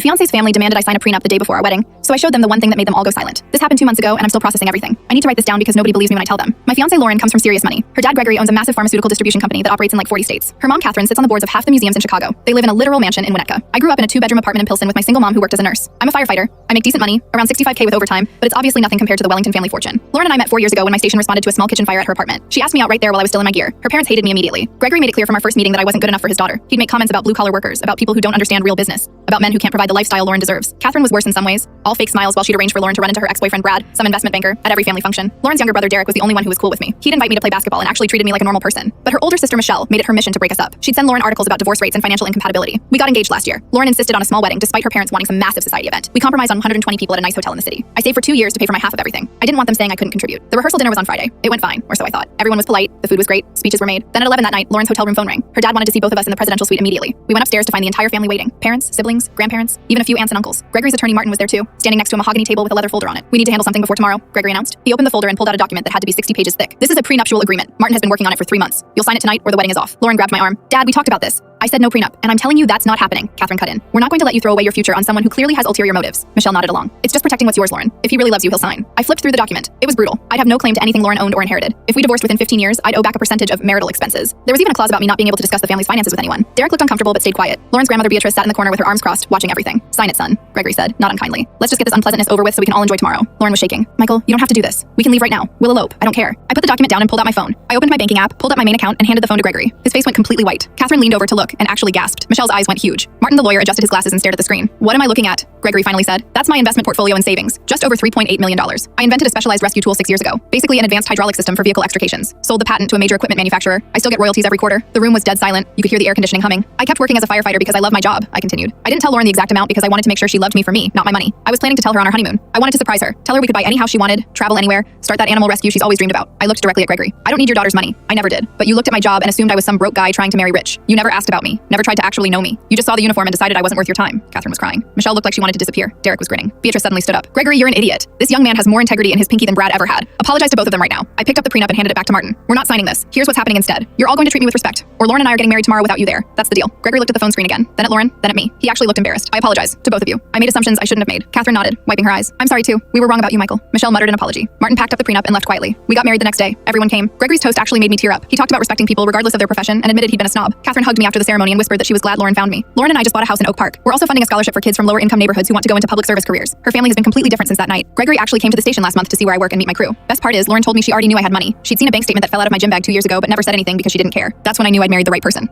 My fiance's family demanded I sign a prenup the day before our wedding, so I showed them the one thing that made them all go silent. This happened 2 months ago, and I'm still processing everything. I need to write this down because nobody believes me when I tell them. My fiancé Lauren comes from serious money. Her dad Gregory owns a massive pharmaceutical distribution company that operates in like 40 states. Her mom Catherine sits on the boards of half the museums in Chicago. They live in a literal mansion in Winnetka. I grew up in a 2-bedroom apartment in Pilsen with my single mom who worked as a nurse. I'm a firefighter. I make decent money, around $65K with overtime, but it's obviously nothing compared to the Wellington family fortune. Lauren and I met 4 years ago when my station responded to a small kitchen fire at her apartment. She asked me out right there while I was still in my gear. Her parents hated me immediately. Gregory made it clear from our first meeting that I wasn't good enough for his daughter. He'd make comments about blue-collar workers, about people who don't understand real business, about men who can't provide the lifestyle Lauren deserves. Catherine was worse in some ways. All fake smiles while she'd arrange for Lauren to run into her ex-boyfriend Brad, some investment banker, at every family function. Lauren's younger brother Derek was the only one who was cool with me. He'd invite me to play basketball and actually treated me like a normal person. But her older sister Michelle made it her mission to break us up. She'd send Lauren articles about divorce rates and financial incompatibility. We got engaged last year. Lauren insisted on a small wedding despite her parents wanting some massive society event. We compromised on 120 people at a nice hotel in the city. I saved for 2 years to pay for my half of everything. I didn't want them saying I couldn't contribute. The rehearsal dinner was on Friday. It went fine, or so I thought. Everyone was polite, the food was great, speeches were made. Then at 11 that night, Lauren's hotel room phone rang. Her dad wanted to see both of us in the presidential suite immediately. We went upstairs to find the entire family waiting. Parents, siblings, grandparents, even a few aunts and uncles. Gregory's attorney Martin was there too, standing next to a mahogany table with a leather folder on it. We need to handle something before tomorrow, Gregory announced. He opened the folder and pulled out a document that had to be 60 pages thick. This is a prenuptial agreement. Martin has been working on it for 3 months. You'll sign it tonight or the wedding is off. Lauren grabbed my arm. Dad, we talked about this. I said no prenup, and I'm telling you that's not happening, Catherine cut in. We're not going to let you throw away your future on someone who clearly has ulterior motives. Michelle nodded along. It's just protecting what's yours, Lauren. If he really loves you, he'll sign. I flipped through the document. It was brutal. I'd have no claim to anything Lauren owned or inherited. If we divorced within 15 years, I'd owe back a percentage of marital expenses. There was even a clause about me not being able to discuss the family's finances with anyone. Derek looked uncomfortable but stayed quiet. Lauren's grandmother Beatrice sat in the corner with her arms crossed, watching everything. Sign it, son, Gregory said, not unkindly. Let's just get this unpleasantness over with so we can all enjoy tomorrow. Lauren was shaking. Michael, you don't have to do this. We can leave right now. We'll elope. I don't care. I put the document down and pulled out my phone. I opened my banking app, pulled up my main account, and handed the phone to Gregory. His face went completely white. Catherine leaned over to look and actually gasped. Michelle's eyes went huge. Martin, the lawyer, adjusted his glasses and stared at the screen. What am I looking at? Gregory finally said. That's my investment portfolio and savings. Just over $3.8 million. I invented a specialized rescue tool 6 years ago. Basically an advanced hydraulic system for vehicle extrications. Sold the patent to a major equipment manufacturer. I still get royalties every quarter. The room was dead silent. You could hear the air conditioning humming. I kept working as a firefighter because I love my job, I continued. I didn't tell Lauren the exact amount because I wanted to make sure she loved me for me, not my money. I was planning to tell her on our honeymoon. I wanted to surprise her. Tell her we could buy any house she wanted, travel anywhere, start that animal rescue she's always dreamed about. I looked directly at Gregory. I don't need your daughter's money. I never did. But you looked at my job and assumed I was some broke guy trying to marry rich. You never asked about me. Never tried to actually know me. You just saw the uniform and decided I wasn't worth your time. Catherine was crying. Michelle looked like she wanted to disappear. Derek was grinning. Beatrice suddenly stood up. Gregory, you're an idiot. This young man has more integrity in his pinky than Brad ever had. Apologize to both of them right now. I picked up the prenup and handed it back to Martin. We're not signing this. Here's what's happening instead. You're all going to treat me with respect, or Lauren and I are getting married tomorrow without you there. That's the deal. Gregory looked at the phone screen again, then at Lauren, then at me. He actually looked embarrassed. I apologize to both of you. I made assumptions I shouldn't have made. Catherine nodded, wiping her eyes. I'm sorry too. We were wrong about you, Michael. Michelle muttered an apology. Martin packed up the prenup and left quietly. We got married the next day. Everyone came. Gregory's toast actually made me tear up. He talked about respecting people regardless of their profession and admitted he'd been a snob. Catherine hugged me after the ceremony and whispered that she was glad Lauren found me. Lauren and I just bought a house in Oak Park. We're also funding a scholarship for kids from lower income neighborhoods who want to go into public service careers. Her family has been completely different since that night. Gregory actually came to the station last month to see where I work and meet my crew. Best part is, Lauren told me she already knew I had money. She'd seen a bank statement that fell out of my gym bag 2 years ago but never said anything because she didn't care. That's when I knew I'd married the right person.